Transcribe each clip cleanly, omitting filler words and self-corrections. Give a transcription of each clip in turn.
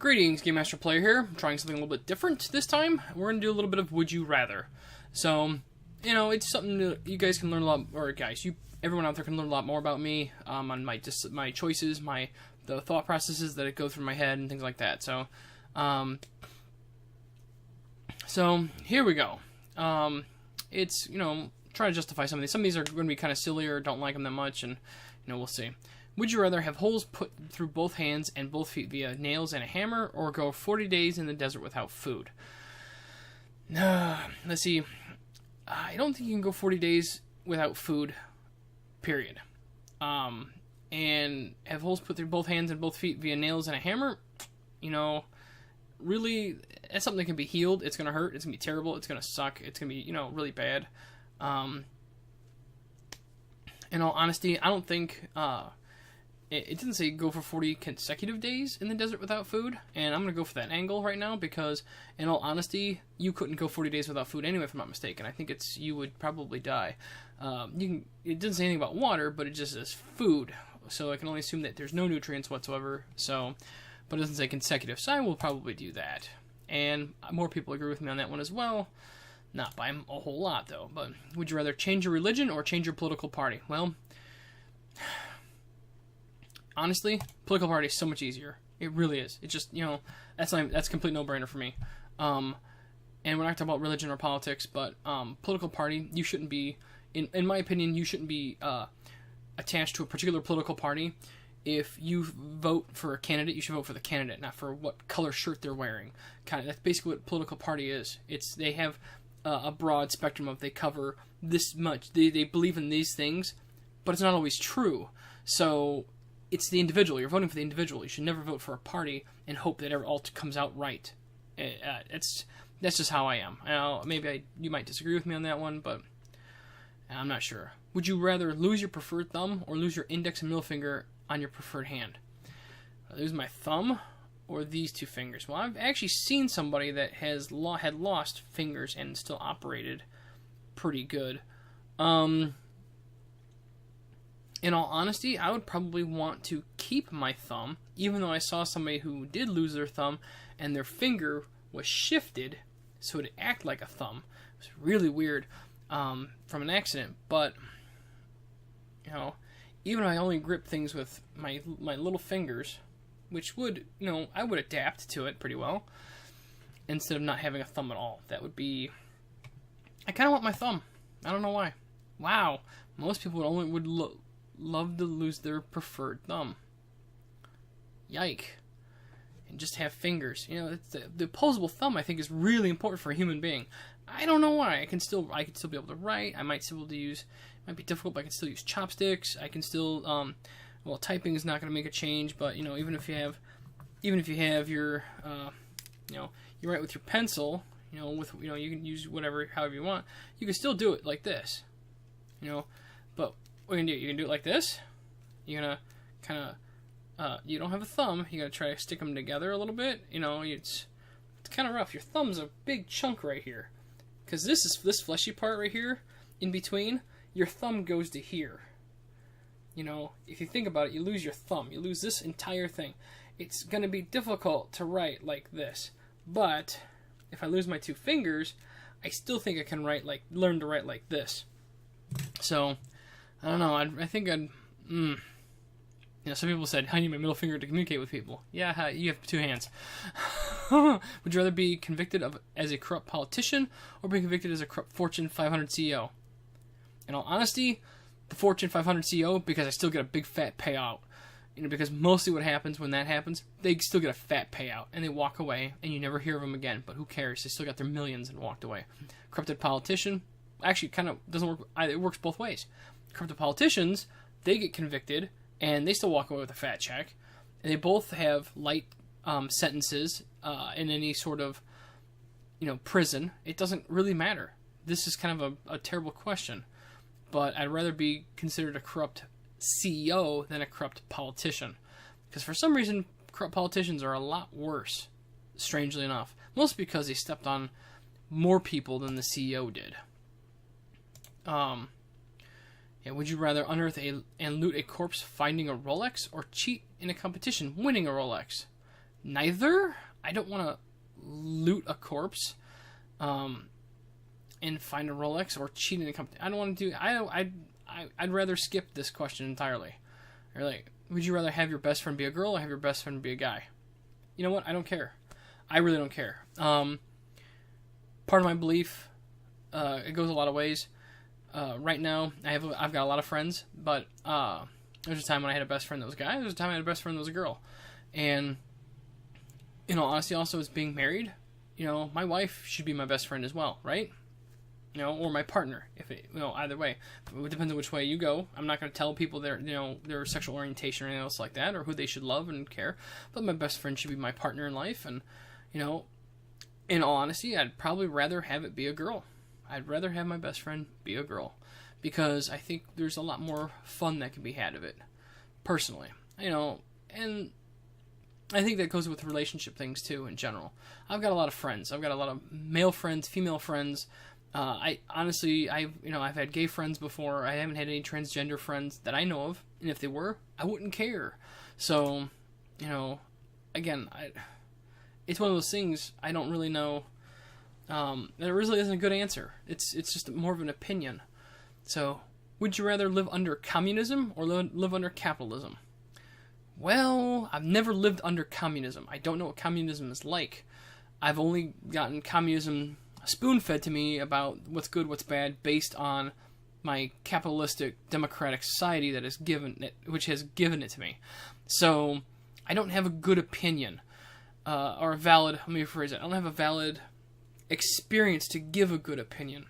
Greetings, Game Master Player here. I'm trying something a little bit different this time. We're going to do a little bit of Would You Rather. So, you know, it's something that you guys can learn a lot, or guys, everyone out there can learn a lot more about me, on my choices, the thought processes that go through my head and things like that. So, here we go. It's, trying to justify some of these. Some of these are going to be kind of silly or don't like them that much, and, we'll see. Would you rather have holes put through both hands and both feet via nails and a hammer, or go 40 days in the desert without food? Let's see. I don't think you can go 40 days without food, period. And have holes put through both hands and both feet via nails and a hammer, really, that's something that can be healed. It's going to hurt. It's going to be terrible. It's going to suck. It's going to be, really bad. In all honesty, I don't think... It didn't say go for 40 consecutive days in the desert without food, and I'm going to go for that angle right now because, in all honesty, you couldn't go 40 days without food anyway, if I'm not mistaken. I think you would probably die. It didn't say anything about water, but it just says food, so I can only assume that there's no nutrients whatsoever, but it doesn't say consecutive, so I will probably do that. And more people agree with me on that one as well. Not by a whole lot, though, but would you rather change your religion or change your political party? Well... honestly, political party is so much easier. It really is. It just, that's a complete no-brainer for me. And we're not talking about religion or politics, but political party, you shouldn't be, in my opinion, you shouldn't be attached to a particular political party. If you vote for a candidate, you should vote for the candidate, not for what color shirt they're wearing. That's basically what political party is. They have a broad spectrum of, they cover this much. They believe in these things, but it's not always true. So... it's the individual. You're voting for the individual. You should never vote for a party and hope that it all comes out right. That's just how I am. You might disagree with me on that one, but I'm not sure. Would you rather lose your preferred thumb or lose your index and middle finger on your preferred hand? Lose my thumb or these two fingers? Well, I've actually seen somebody that had lost fingers and still operated pretty good. In all honesty, I would probably want to keep my thumb, even though I saw somebody who did lose their thumb and their finger was shifted so it acted like a thumb. It was really weird from an accident, but, even if I only grip things with my little fingers, which would, I would adapt to it pretty well, instead of not having a thumb at all. That would be... I kind of want my thumb. I don't know why. Wow. Most people would love to lose their preferred thumb. Yike. And just have fingers. The opposable thumb, I think, is really important for a human being. I don't know why. I can still be able to write. I might still be able to use... it might be difficult, but I can still use chopsticks. I can still... typing is not going to make a change, but, even if you have your... you write with your pencil, you can use however you want. You can still do it like this. But... what you can do? You can do it like this. You're gonna kind of, you don't have a thumb. You gotta try to stick them together a little bit. It's kind of rough. Your thumb's a big chunk right here, because this fleshy part right here in between. Your thumb goes to here. If you think about it, you lose your thumb. You lose this entire thing. It's gonna be difficult to write like this. But if I lose my two fingers, I still think I can learn to write like this. So. I don't know, I think I'd... some people said, I need my middle finger to communicate with people. Yeah, you have two hands. Would you rather be convicted as a corrupt politician, or be convicted as a corrupt Fortune 500 CEO? In all honesty, the Fortune 500 CEO, because I still get a big fat payout. Because mostly what happens when that happens, they still get a fat payout, and they walk away, and you never hear of them again. But who cares? They still got their millions and walked away. Corrupted politician, actually kind of doesn't work... it works both ways. Corrupted politicians, they get convicted, and they still walk away with a fat check. And they both have light sentences in any sort of, prison. It doesn't really matter. This is kind of a terrible question. But I'd rather be considered a corrupt CEO than a corrupt politician. Because for some reason, corrupt politicians are a lot worse, strangely enough. Mostly because they stepped on more people than the CEO did. Would you rather unearth and loot a corpse finding a Rolex, or cheat in a competition winning a Rolex? neither. I don't want to loot a corpse, and find a Rolex or cheat in a company. I don't want to do. I'd rather skip this question entirely. Or like, would you rather have your best friend be a girl or have your best friend be a guy? You know what? I don't care. I really don't care. Part of my belief, it goes a lot of ways. Right now, I've got a lot of friends, but there was a time when I had a best friend that was a guy. There was a time I had a best friend that was a girl, and in all honesty, also as being married, my wife should be my best friend as well, right? Or my partner, if it, either way. It depends on which way you go. I'm not going to tell people their sexual orientation or anything else like that, or who they should love and care. But my best friend should be my partner in life, and in all honesty, I'd probably rather have it be a girl. I'd rather have my best friend be a girl, because I think there's a lot more fun that can be had of it, personally. And I think that goes with relationship things too in general. I've got a lot of friends. I've got a lot of male friends, female friends. I've had gay friends before. I haven't had any transgender friends that I know of, and if they were, I wouldn't care. So, again, it's one of those things I don't really know. There really isn't a good answer. It's just more of an opinion. So, would you rather live under communism or live under capitalism? Well, I've never lived under communism. I don't know what communism is like. I've only gotten communism spoon-fed to me about what's good, what's bad, based on my capitalistic democratic society which has given it to me. So, I don't have a good opinion, or a valid, let me rephrase it, I don't have a valid experience to give a good opinion.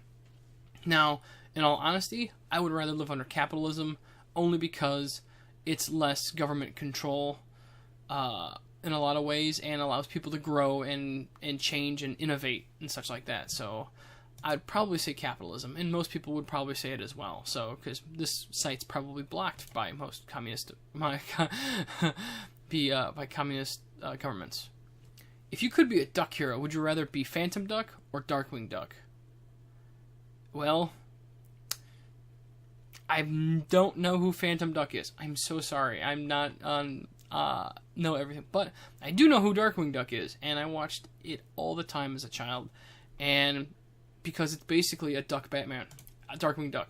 Now, in all honesty, I would rather live under capitalism, only because it's less government control, in a lot of ways, and allows people to grow and change and innovate and such like that. So I'd probably say capitalism, and most people would probably say it as well. So, because this site's probably blocked by most communist by communist governments. If you could be a duck hero, would you rather be Phantom Duck or Darkwing Duck? Well, I don't know who Phantom Duck is. I'm so sorry. I'm not know everything, but I do know who Darkwing Duck is, and I watched it all the time as a child, and because it's basically a duck Batman, a Darkwing Duck.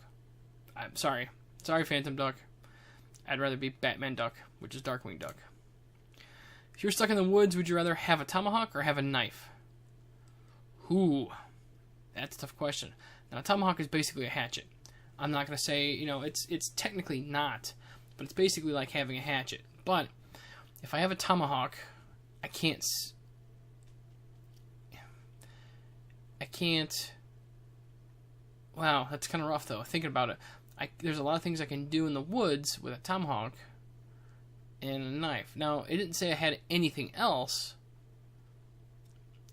I'm sorry Phantom Duck. I'd rather be Batman Duck, which is Darkwing Duck. If you're stuck in the woods, would you rather have a tomahawk or have a knife? Ooh, that's a tough question. Now, a tomahawk is basically a hatchet. I'm not going to say, it's technically not, but it's basically like having a hatchet. But if I have a tomahawk, I can't. Wow, that's kind of rough though. Thinking about it, there's a lot of things I can do in the woods with a tomahawk and a knife. Now, it didn't say I had anything else.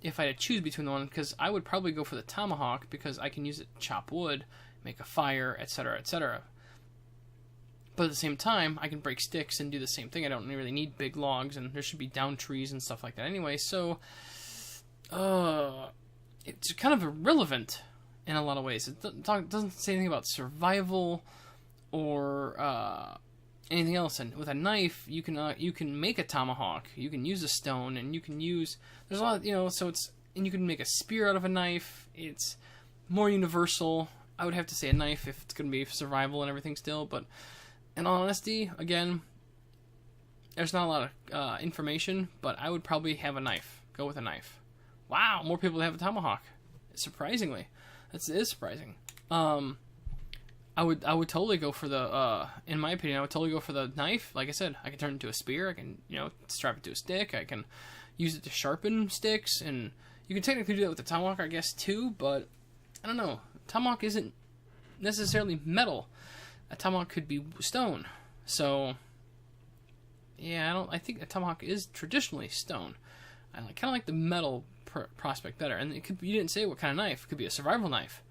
If I had to choose between the one, because I would probably go for the tomahawk because I can use it to chop wood, make a fire, etc., etc. But at the same time, I can break sticks and do the same thing. I don't really need big logs, and there should be down trees and stuff like that anyway. So, it's kind of irrelevant in a lot of ways. It doesn't say anything about survival or anything else. And with a knife, you can make a tomahawk. You can use a stone, and you can use. There's a lot, So and you can make a spear out of a knife. It's more universal. I would have to say a knife if it's going to be survival and everything still, but. In all honesty, again, there's not a lot of information, but I would probably have a knife. Go with a knife. Wow, more people have a tomahawk. Surprisingly, it is surprising. I would totally go for the. In my opinion, I would totally go for the knife. Like I said, I can turn it into a spear. I can strap it to a stick. I can use it to sharpen sticks, and you can technically do that with the tomahawk, I guess too. But I don't know. Tomahawk isn't necessarily metal. A tomahawk could be stone. So, yeah, I think a tomahawk is traditionally stone. I kind of like the metal prospect better. And you didn't say what kind of knife. It could be a survival knife.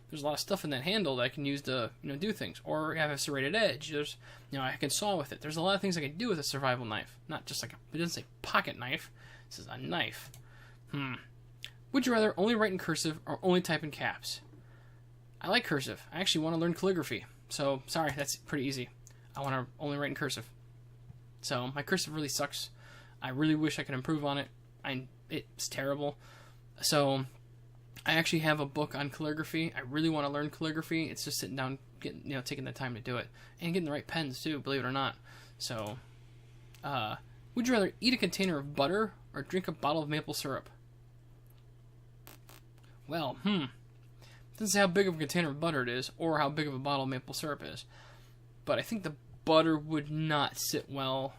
There's a lot of stuff in that handle that I can use to do things. Or have a serrated edge. There's I can saw with it. There's a lot of things I can do with a survival knife. Not just like it doesn't say pocket knife. It says a knife. Would you rather only write in cursive or only type in caps? I like cursive. I actually want to learn calligraphy. So, sorry, that's pretty easy. I want to only write in cursive. So, my cursive really sucks. I really wish I could improve on it. It's terrible. So I actually have a book on calligraphy. I really want to learn calligraphy. It's just sitting down, taking the time to do it, and getting the right pens too, believe it or not. So, would you rather eat a container of butter or drink a bottle of maple syrup? Well, doesn't say how big of a container of butter it is, or how big of a bottle of maple syrup is. But I think the butter would not sit well,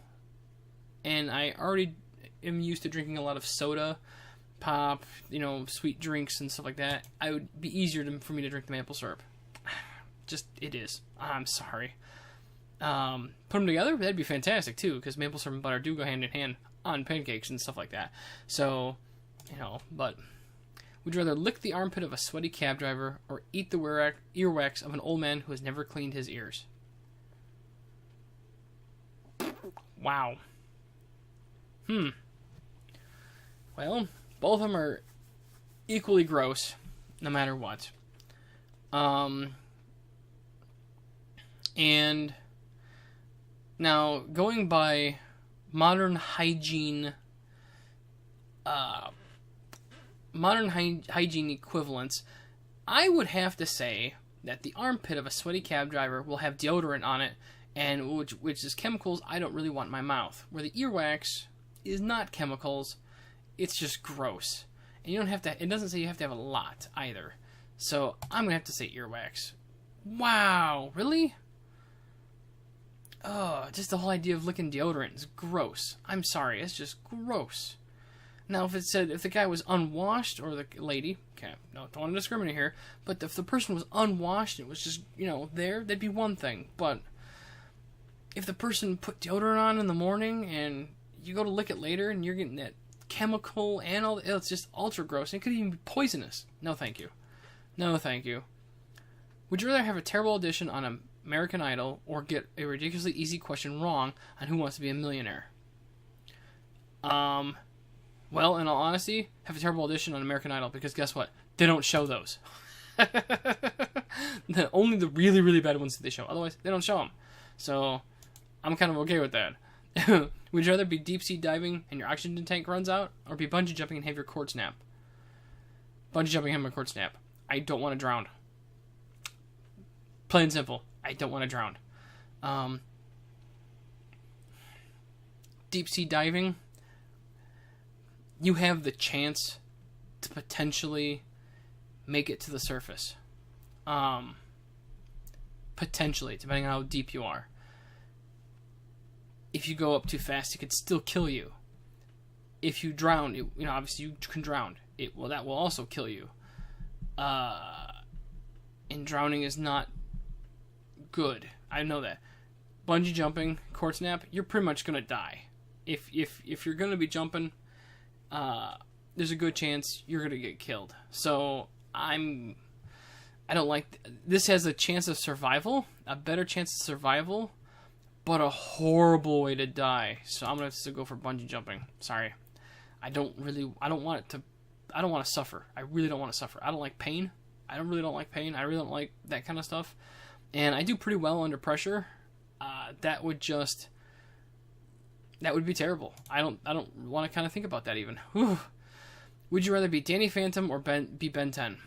and I already am used to drinking a lot of soda, pop, sweet drinks and stuff like that. I would be easier for me to drink the maple syrup. Just, it is. I'm sorry. Put them together, that'd be fantastic too, because maple syrup and butter do go hand in hand on pancakes and stuff like that. So, but would you rather lick the armpit of a sweaty cab driver or eat the earwax of an old man who has never cleaned his ears? Wow. Well, both of them are equally gross, no matter what. And now, going by modern hygiene equivalents, I would have to say that the armpit of a sweaty cab driver will have deodorant on it, and which is chemicals I don't really want in my mouth. Where the earwax is not chemicals, it's just gross. And you don't have to. It doesn't say you have to have a lot either. So I'm gonna have to say earwax. Wow, really? Oh, just the whole idea of licking deodorant is gross. I'm sorry, it's just gross. Now, if the guy was unwashed, or the lady, okay, no, don't want to discriminate here, but if the person was unwashed, it was just, there, that'd be one thing. But if the person put deodorant on in the morning, and you go to lick it later, and you're getting that chemical and all, it's just ultra gross, and it could even be poisonous. No, thank you. No, thank you. Would you rather have a terrible audition on American Idol, or get a ridiculously easy question wrong on Who Wants to Be a Millionaire? Well, in all honesty, have a terrible audition on American Idol, because guess what? They don't show those. Only the really, really bad ones that they show. Otherwise, they don't show them. So, I'm kind of okay with that. Would you rather be deep sea diving and your oxygen tank runs out, or be bungee jumping and have your cord snap? Bungee jumping and have my cord snap. I don't want to drown. Plain and simple. I don't want to drown. Deep sea diving, you have the chance to potentially make it to the surface. Potentially, depending on how deep you are. If you go up too fast, it could still kill you. If you drown, obviously you can drown. That will also kill you. And drowning is not good. I know that. Bungee jumping, cord snap, you're pretty much gonna die. If you're gonna be jumping, there's a good chance you're gonna get killed. So I don't like this. Has a chance of survival, a better chance of survival, but a horrible way to die. So I'm gonna have to go for bungee jumping. Sorry, I don't want to suffer. I really don't want to suffer. I don't like pain. I really don't like pain. I really don't like that kind of stuff. And I do pretty well under pressure. That would be terrible. I don't want to kind of think about that even. Whew. Would you rather be Danny Phantom or be Ben 10?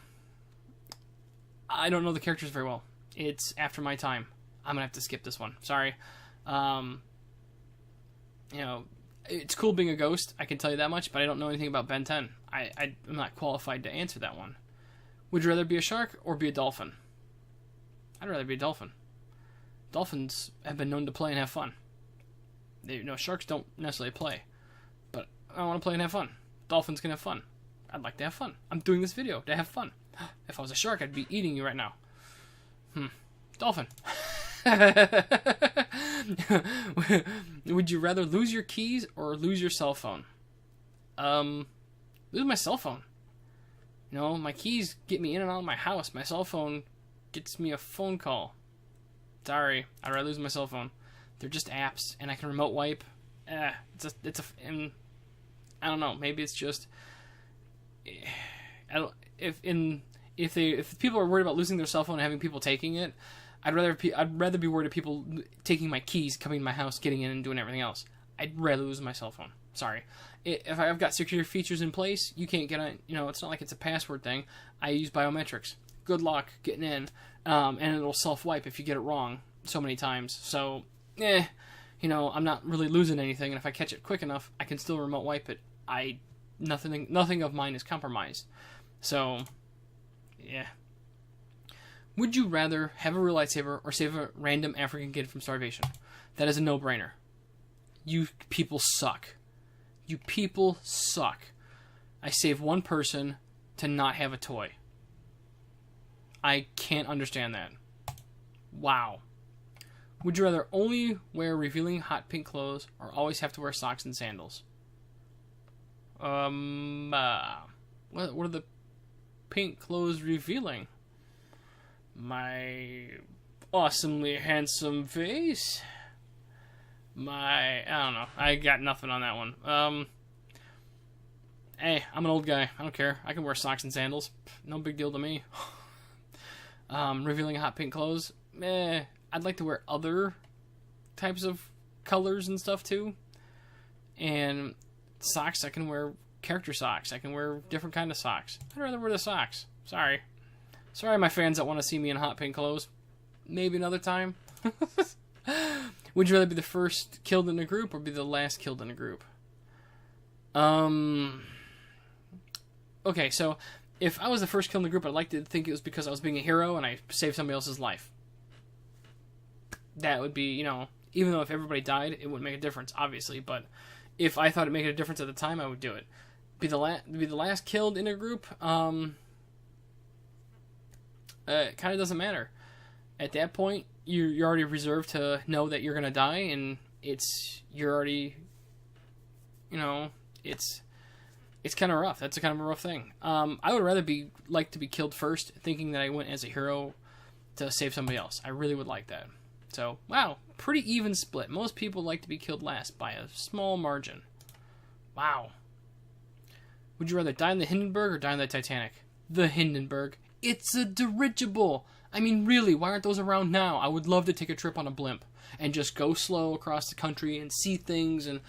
I don't know the characters very well. It's after my time. I'm gonna have to skip this one. Sorry. It's cool being a ghost. I can tell you that much, but I don't know anything about Ben 10. I'm not qualified to answer that one. Would you rather be a shark or be a dolphin? I'd rather be a dolphin. Dolphins have been known to play and have fun. Sharks don't necessarily play, but I want to play and have fun. Dolphins can have fun. I'd like to have fun. I'm doing this video to have fun. If I was a shark, I'd be eating you right now. Dolphin. Would you rather lose your keys or lose your cell phone? Lose my cell phone. My keys get me in and out of my house. My cell phone gets me a phone call. Sorry, I'd rather lose my cell phone. They're just apps, and I can remote wipe. I don't know. Maybe it's just. If people are worried about losing their cell phone and having people taking it, I'd rather be worried of people taking my keys, coming to my house, getting in, and doing everything else. I'd rather lose my cell phone. Sorry. If I've got security features in place, you can't get on. It's not like it's a password thing. I use biometrics. Good luck getting in, and it'll self-wipe if you get it wrong so many times. So, I'm not really losing anything, and if I catch it quick enough, I can still remote wipe it. Nothing of mine is compromised. So, yeah. Would you rather have a real lightsaber or save a random African kid from starvation? That is a no-brainer. You people suck. You people suck. I save one person to not have a toy. I can't understand that. Wow. Would you rather only wear revealing hot pink clothes or always have to wear socks and sandals? What are the pink clothes revealing? My awesomely handsome face? I don't know. I got nothing on that one. Hey, I'm an old guy. I don't care. I can wear socks and sandals. No big deal to me. Revealing hot pink clothes? I'd like to wear other types of colors and stuff too. And socks, I can wear character socks. I can wear different kind of socks. I'd rather wear the socks. Sorry, my fans that want to see me in hot pink clothes. Maybe another time. Would you rather be the first killed in a group or be the last killed in a group? Okay, so if I was the first killed in the group, I'd like to think it was because I was being a hero and I saved somebody else's life. That would be, even though if everybody died, it wouldn't make a difference, obviously. But if I thought it made a difference at the time, I would do it. Be the last killed in a group. It kind of doesn't matter. At that point, you're already reserved to know that you're gonna die, and you're already, it's kind of rough. That's a kind of a rough thing. I would rather like to be killed first, thinking that I went as a hero to save somebody else. I really would like that. So, wow, pretty even split. Most people like to be killed last by a small margin. Wow. Would you rather die in the Hindenburg or die in the Titanic? The Hindenburg. It's a dirigible. I mean, really, why aren't those around now? I would love to take a trip on a blimp and just go slow across the country and see things and,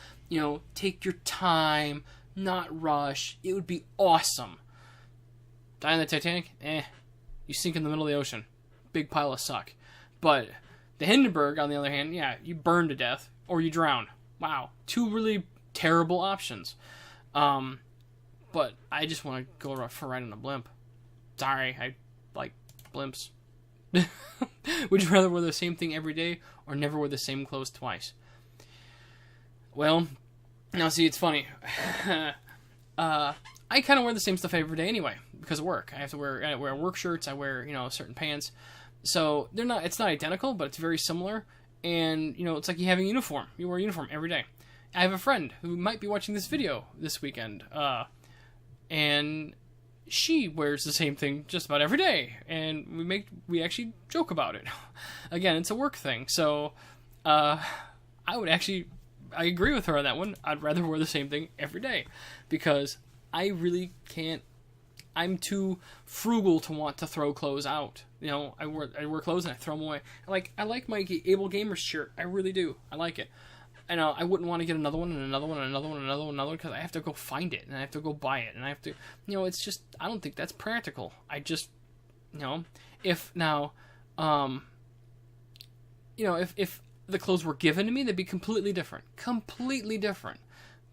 take your time, not rush. It would be awesome. Die in the Titanic? You sink in the middle of the ocean. Big pile of suck. But the Hindenburg, on the other hand, yeah, you burn to death or you drown. Wow. Two really terrible options. But I just want to go for a ride on a blimp. Sorry, I like blimps. Would you rather wear the same thing every day or never wear the same clothes twice? Well, now see, it's funny. I kind of wear the same stuff every day anyway because of work. I wear work shirts. I wear certain pants. So it's not identical, but it's very similar. And it's like you having a uniform. You wear a uniform every day. I have a friend who might be watching this video this weekend, and she wears the same thing just about every day, and we actually joke about it. Again, it's a work thing, so I agree with her on that one. I'd rather wear the same thing every day because I really can't. I'm too frugal to want to throw clothes out. I wear clothes and I throw them away. I like my Able Gamers shirt. I really do. I like it. And I wouldn't want to get another one and another one and another one and another one and another one because I have to go find it and I have to go buy it and I have to, it's just, I don't think that's practical. I just, if now, if the clothes were given to me, they'd be completely different.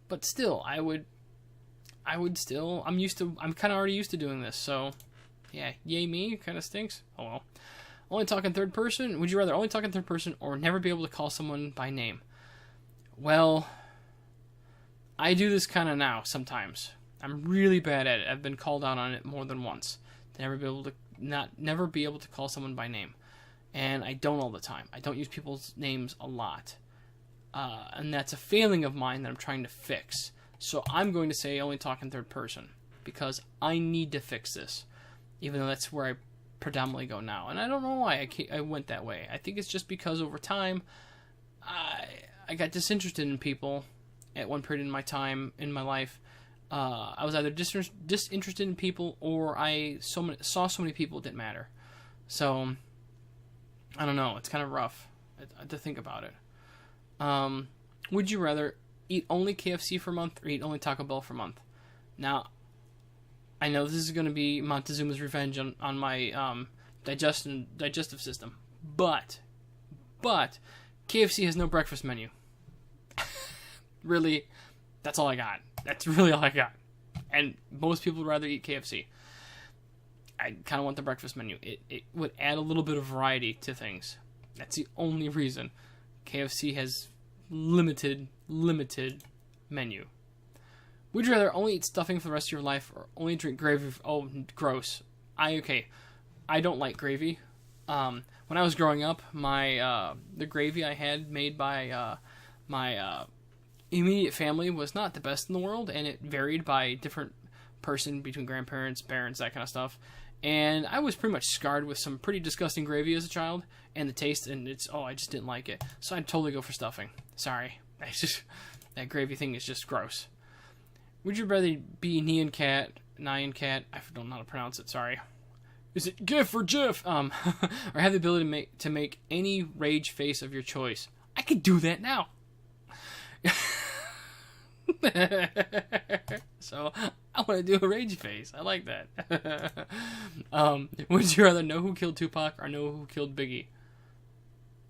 But still, I would still, I'm kind of already used to doing this. So, yeah, yay me, kind of stinks. Oh well. Only talking third person. Would you rather only talk in third person or never be able to call someone by name? Well, I do this kind of now sometimes. I'm really bad at it. I've been called out on it more than once. To never be able to call someone by name. And I don't all the time. I don't use people's names a lot. And that's a failing of mine that I'm trying to fix. So I'm going to say only talk in third person. Because I need to fix this. Even though that's where I predominantly go now. And I don't know why I went that way. I think it's just because over time, I got disinterested in people at one period in my time, in my life. I was either disinterested in people or I saw so many people it didn't matter. So, I don't know. It's kind of rough to think about it. Would you rather eat only KFC for a month or eat only Taco Bell for a month. Now, I know this is going to be Montezuma's revenge on my digestive system, but KFC has no breakfast menu. Really, that's all I got. That's really all I got. And most people would rather eat KFC. I kind of want the breakfast menu. It would add a little bit of variety to things. That's the only reason. KFC has limited menu. Would you rather only eat stuffing for the rest of your life or only drink gravy? Oh, gross. I don't like gravy. When I was growing up, the gravy I had made by my immediate family was not the best in the world, and it varied by different person, between grandparents, parents, that kind of stuff. And I was pretty much scarred with some pretty disgusting gravy as a child, and the taste, and I just didn't like it. So I'd totally go for stuffing. Sorry. That gravy thing is just gross. Would you rather be Nyan Cat? I don't know how to pronounce it, sorry. Is it GIF or GIF? Or have the ability to make any rage face of your choice. I could do that now. So, I want to do a rage face. I like that. Would you rather know who killed Tupac or know who killed Biggie?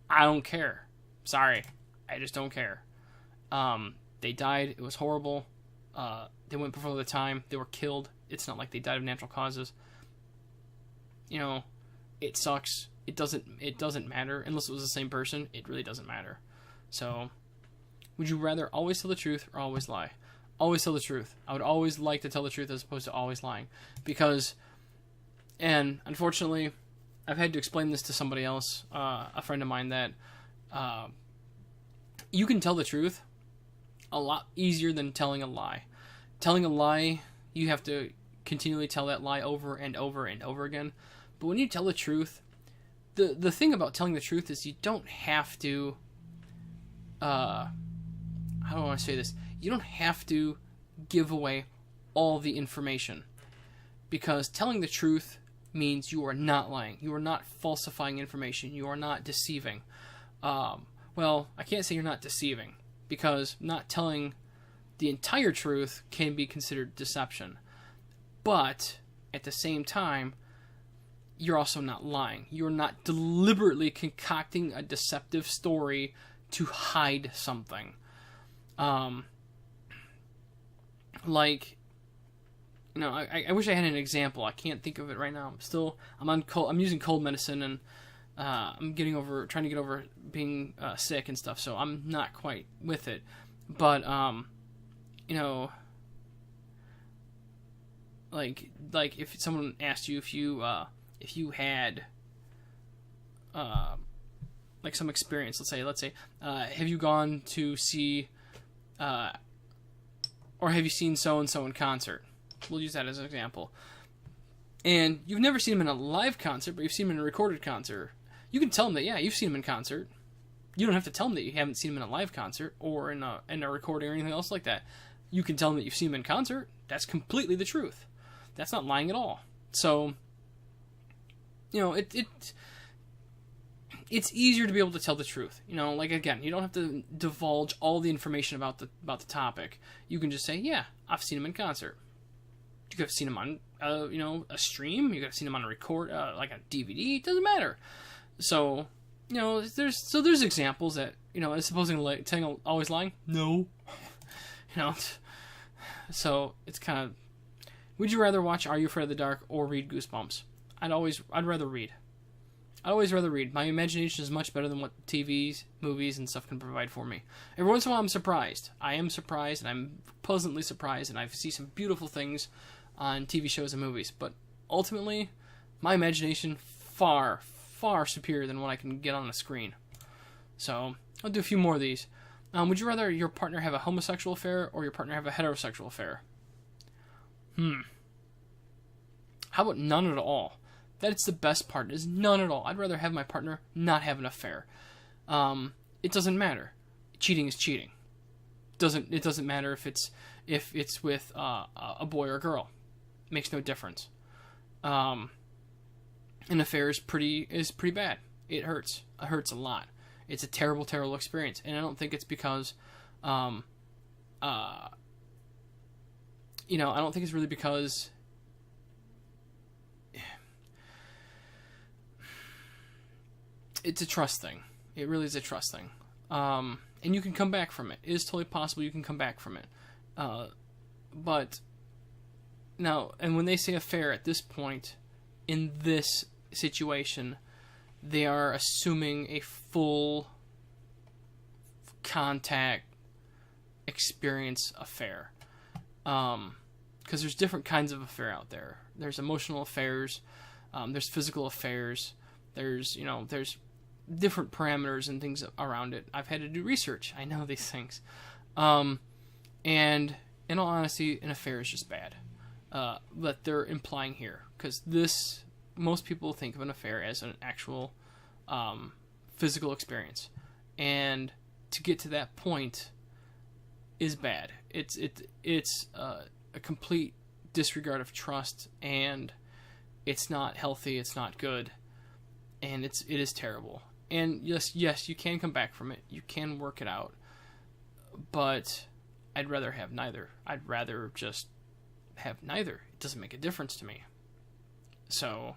I don't care. Sorry. I just don't care. They died. It was horrible. They went before their time. They were killed. It's not like they died of natural causes. You know, it sucks. It doesn't matter. Unless it was the same person, it really doesn't matter. So, would you rather always tell the truth or always lie? Always tell the truth. I would always like to tell the truth as opposed to always lying. Because, and unfortunately, I've had to explain this to somebody else, a friend of mine, that you can tell the truth a lot easier than telling a lie. Telling a lie, you have to continually tell that lie over and over and over again. But when you tell the truth, the thing about telling the truth is you don't have to, how do I want to say this? You don't have to give away all the information. Because telling the truth means you are not lying. You are not falsifying information. You are not deceiving. Well, I can't say you're not deceiving, because not telling the entire truth can be considered deception. But at the same time, you're also not lying. You're not deliberately concocting a deceptive story to hide something. Like, you know, I wish I had an example. I can't think of it right now. I'm using cold medicine, and I'm trying to get over being sick and stuff, so I'm not quite with it. But, you know, like if someone asked you if you had like some experience, let's say, have you gone to see, or have you seen so-and-so in concert? We'll use that as an example. And you've never seen him in a live concert, but you've seen him in a recorded concert. You can tell them that, yeah, you've seen him in concert. You don't have to tell them that you haven't seen him in a live concert or in a recording or anything else like that. You can tell them that you've seen him in concert. That's completely the truth. That's not lying at all. So, you know, it's easier to be able to tell the truth. You know, like, again, you don't have to divulge all the information about the topic. You can just say, yeah, I've seen him in concert. You could have seen him on, a stream. You could have seen him on a record, like a DVD. It doesn't matter. So, you know, there's examples that, you know, as opposing to telling always lying. No. You know, so it's kind of. Would you rather watch Are You Afraid of the Dark or read Goosebumps? I'd rather read. I'd always rather read. My imagination is much better than what TVs, movies, and stuff can provide for me. Every once in a while I'm surprised. I am surprised, and I'm pleasantly surprised, and I see some beautiful things on TV shows and movies. But ultimately, my imagination far, far superior than what I can get on a screen. So, I'll do a few more of these. Would you rather your partner have a homosexual affair or your partner have a heterosexual affair? How about none at all? That's the best part, is none at all. I'd rather have my partner not have an affair. It doesn't matter. Cheating is cheating. It doesn't matter if it's with a boy or a girl. It makes no difference. An affair is pretty bad. It hurts. It hurts a lot. It's a terrible, terrible experience, and I don't think it's because You know, I don't think it's really because it's a trust thing. It really is a trust thing. And you can come back from it. It is totally possible you can come back from it. But now, and when they say affair at this point, in this situation, they are assuming a full contact experience affair. Because there's different kinds of affair out there. There's emotional affairs, there's physical affairs, there's different parameters and things around it. I've had to do research. I know these things. And in all honesty, an affair is just bad. But they're implying here, because most people think of an affair as an actual physical experience, and to get to that point is bad. It's a complete disregard of trust, and it's not healthy. It's not good, and it is terrible. And yes, you can come back from it. You can work it out, but I'd rather have neither. I'd rather just have neither. It doesn't make a difference to me. So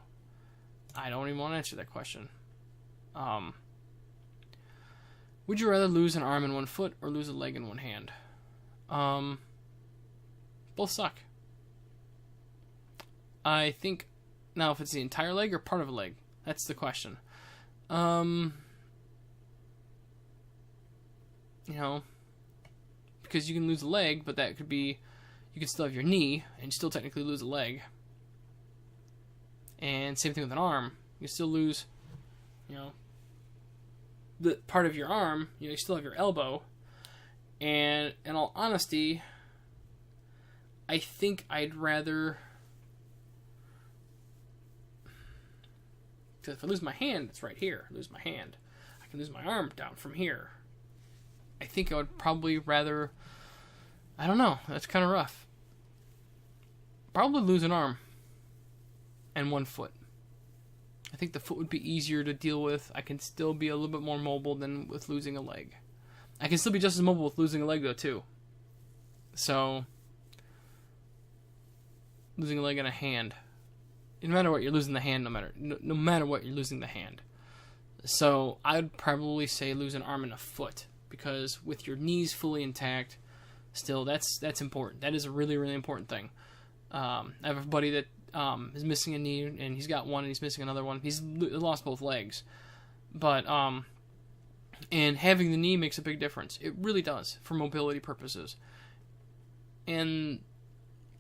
I don't even want to answer that question. Would you rather lose an arm and one foot or lose a leg and one hand? Both suck. I think, now if it's the entire leg or part of a leg, that's the question. Because you can lose a leg, but that could be, you could still have your knee and still technically lose a leg. And same thing with an arm. You still lose, the part of your arm. You still have your elbow. And in all honesty, I think I'd rather, because if I lose my hand, it's right here. I lose my hand. I can lose my arm down from here. I think I would probably rather, I don't know, that's kind of rough. Probably lose an arm and one foot. I think the foot would be easier to deal with. I can still be a little bit more mobile than with losing a leg. I can still be just as mobile with losing a leg, though, too. So, losing a leg and a hand. No matter what, you're losing the hand, no matter what, you're losing the hand. So, I'd probably say lose an arm and a foot. Because with your knees fully intact, still, that's important. That is a really, really important thing. I have a buddy that is missing a knee, and he's got one, and he's missing another one. He's lost both legs. But, and having the knee makes a big difference. It really does, for mobility purposes. And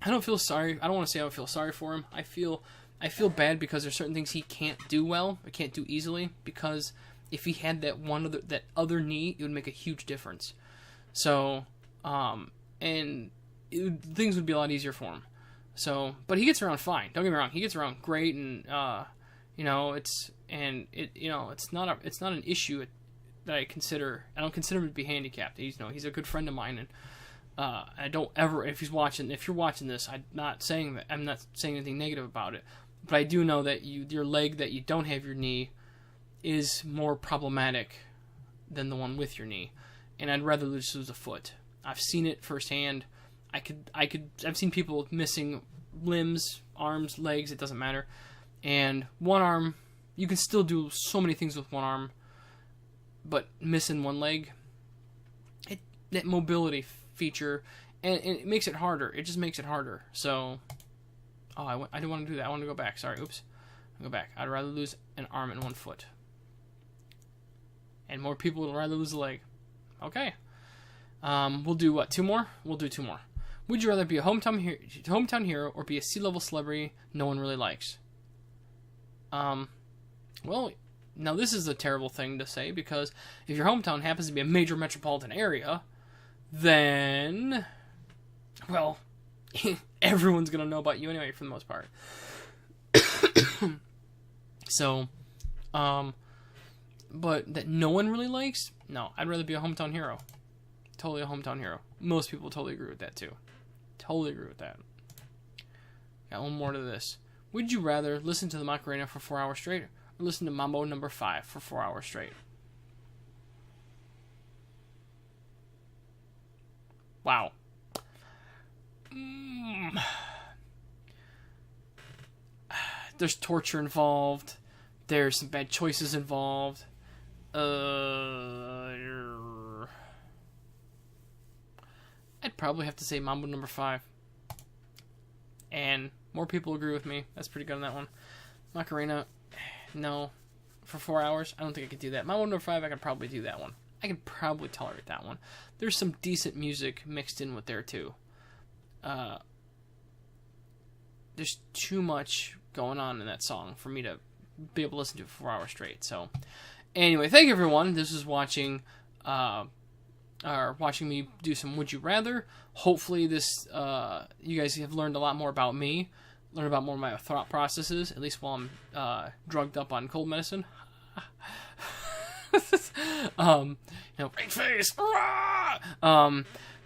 I don't want to say I don't feel sorry for him. I feel bad because there's certain things he can't do well, or can't do easily, because if he had that other knee, it would make a huge difference. So, things would be a lot easier for him. So, but he gets around fine. Don't get me wrong, he gets around great, and it's not an issue that I consider. I don't consider him to be handicapped. He's a good friend of mine, and I don't ever. If you're watching this, I'm not saying anything negative about it, but I do know that your leg that you don't have your knee is more problematic than the one with your knee, and I'd rather just lose a foot. I've seen it firsthand. I've seen people missing limbs, arms, legs, it doesn't matter. And one arm, you can still do so many things with one arm, but missing one leg, that mobility feature, and it makes it harder. It just makes it harder. So, I didn't want to do that. I want to go back. Sorry, oops. I'll go back. I'd rather lose an arm and one foot. And more people would rather lose a leg. Okay. We'll do what? 2 more? We'll do 2 more. Would you rather be a hometown hero or be a C-level celebrity no one really likes? Well, now this is a terrible thing to say, because if your hometown happens to be a major metropolitan area, then, well, everyone's going to know about you anyway for the most part. So, but that no one really likes? No, I'd rather be a hometown hero. Totally a hometown hero. Most people totally agree with that, too. Totally agree with that. Got one more to this. Would you rather listen to the Macarena for 4 hours straight, or listen to Mambo No.5 for 4 hours straight? Wow. there's torture involved. There's some bad choices involved. I'd probably have to say Mambo No.5. And more people agree with me. That's pretty good on that one. Macarena, no. For 4 hours, I don't think I could do that. Mambo No.5, I could probably do that one. I can probably tolerate that one. There's some decent music mixed in with there, too. There's too much going on in that song for me to be able to listen to it for 4 hours straight. So, anyway, thank you, everyone. This is watching me do some Would You Rather. Hopefully this, you guys have learned a lot more about me, learned about more of my thought processes, at least while I'm drugged up on cold medicine. Right face.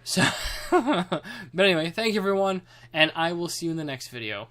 So, but anyway, thank you, everyone, and I will see you in the next video.